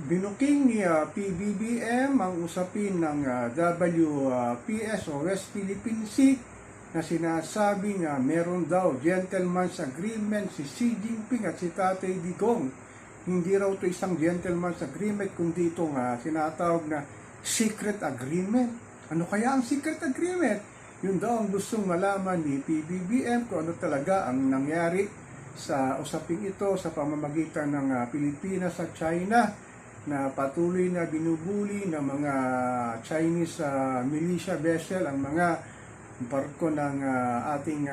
Binuking ni PBBM ang usapin ng WPS o West Philippine Sea na sinasabi nga meron daw gentleman's agreement si Xi Jinping at si Tatay Digong. Hindi raw ito isang gentleman's agreement kundi itong sinatawag na secret agreement. Ano kaya ang secret agreement? Yun daw ang gustong malaman ni PBBM kung ano talaga ang nangyari sa usaping ito sa pamamagitan ng Pilipinas at China na patuloy na binubuli ng mga Chinese militia vessel ang mga barko ng ating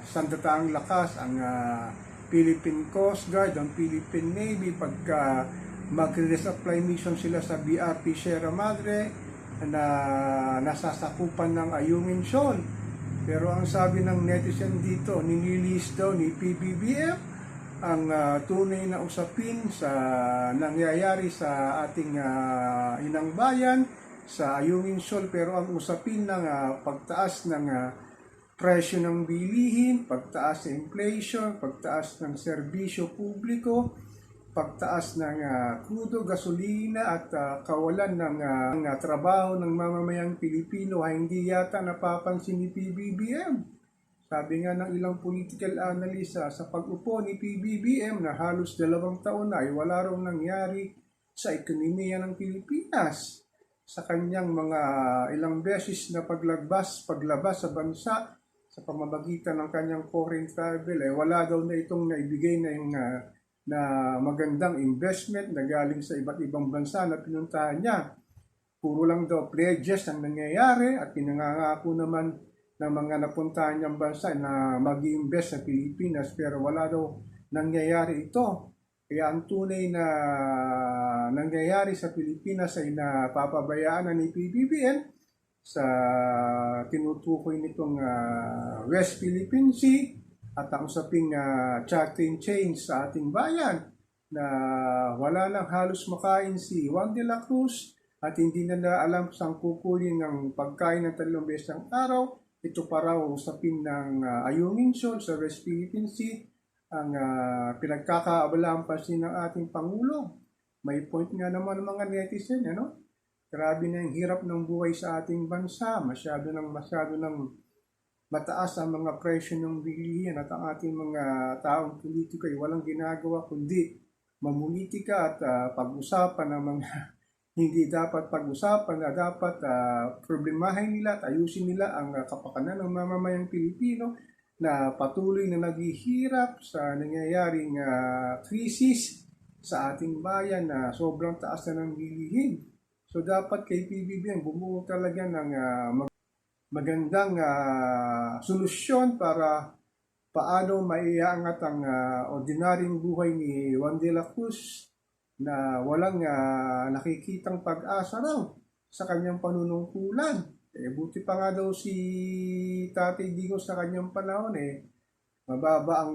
sandataang lakas, ang Philippine Coast Guard, ang Philippine Navy, pagka mag-resupply mission sila sa BRP Sierra Madre na nasasakupan ng Ayungin Shoal. Pero ang sabi ng netizen dito, ninilis daw ni PBBM ang tunay na usapin sa nangyayari sa ating inang bayan sa Ayungin Shoal, pero ang usapin ng pagtaas ng presyo ng bilihin, pagtaas ng inflation, pagtaas ng serbisyo publiko, pagtaas ng krudo, gasolina at kawalan ng trabaho ng mamamayang Pilipino ay hindi yata napapansin ni PBBM. Sabi nga ng ilang political analyst sa pag-upo ni PBBM na halos 2 taon na ay wala raw nangyari sa ekonomiya ng Pilipinas. Sa kanyang mga ilang beses na paglabas sa bansa sa pamamagitan ng kanyang foreign travel, wala daw na itong naibigay na magandang investment na galing sa iba't ibang bansa na pinuntahan niya. Puro lang daw pledges ang nangyayari at pinangangako naman ng mga napuntahan niyang bansa na mag-i-invest sa Pilipinas, pero wala daw nangyayari ito. Kaya ang tunay na nangyayari sa Pilipinas ay napapabayaan na ni PBBM sa tinutukoy nitong West Philippine Sea at ang usaping chartering chains sa ating bayan na wala nang halos makain si Juan de la Cruz at hindi na alam saan kukunin ng pagkain ng 3 beses ang araw. Ito pa raw usapin ng Ayungin Shoal sa West Philippine Sea ang pinagkakaabalaan pansin ng ating Pangulo. May point nga naman ng mga netizen, ano? Grabe na yung hirap ng buhay sa ating bansa. Masyado ng mataas ang mga presyo ng bilihin at ang ating mga taong politiko ay walang ginagawa kundi mamulitika at pag-usapan ng mga hindi dapat pag-usapan na dapat problemahin nila at ayusin nila ang kapakanan ng mamamayang Pilipino na patuloy na naghihirap sa nangyayaring krisis sa ating bayan na sobrang taas na ng bilihin. So dapat kay PBBM bumuo talaga ng magandang solusyon para paano maiangat ang ordinaryong buhay ni Juan de la Cruz na walang nakikitang pag-asa raw sa kanyang panunungkulan. Buti pa nga daw si Tatay Digong sa kanyang panahon mababa ang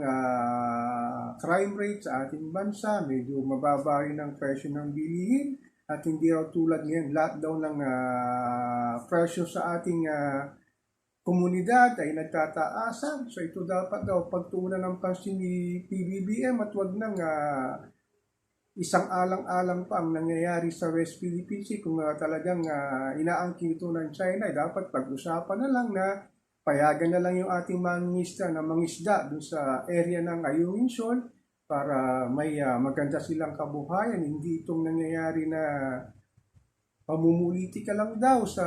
crime rate sa ating bansa, medyo mababa rin ang presyo ng bilihin at hindi raw tulad ngayon, lahat daw ng presyo sa ating komunidad ay nagtataasan. So ito dapat daw pagtuunan ng pansin ni PBBM at wag nang isang alang-alang pa ang nangyayari sa West Philippine Sea kung talagang inaangkin ito ng China. Dapat pag-usapan na lang na payagan na lang yung ating mangingisda na mangisda dun sa area ng Ayungin Shoal para may maganda silang kabuhayan. Hindi itong nangyayari na pamumulitika lang daw sa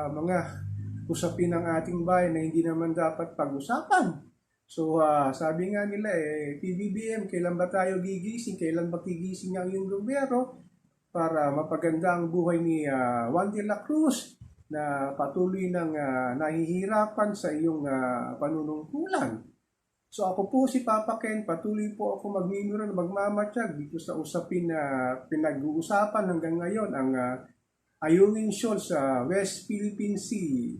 mga usapin ng ating bayan na hindi naman dapat pag-usapan. So sabi nga nila PBBM, kailan ba tayo gigising? Kailan ba gigising ang iyong gobyerno para mapaganda ang buhay ni Juan de la Cruz na patuloy nang nahihirapan sa iyong panunungkulan? So ako po si Papa Ken, patuloy po ako magmimiro na magmamatsyag dito sa usapin na pinag-uusapan hanggang ngayon ang Ayungin Shoal sa West Philippine Sea.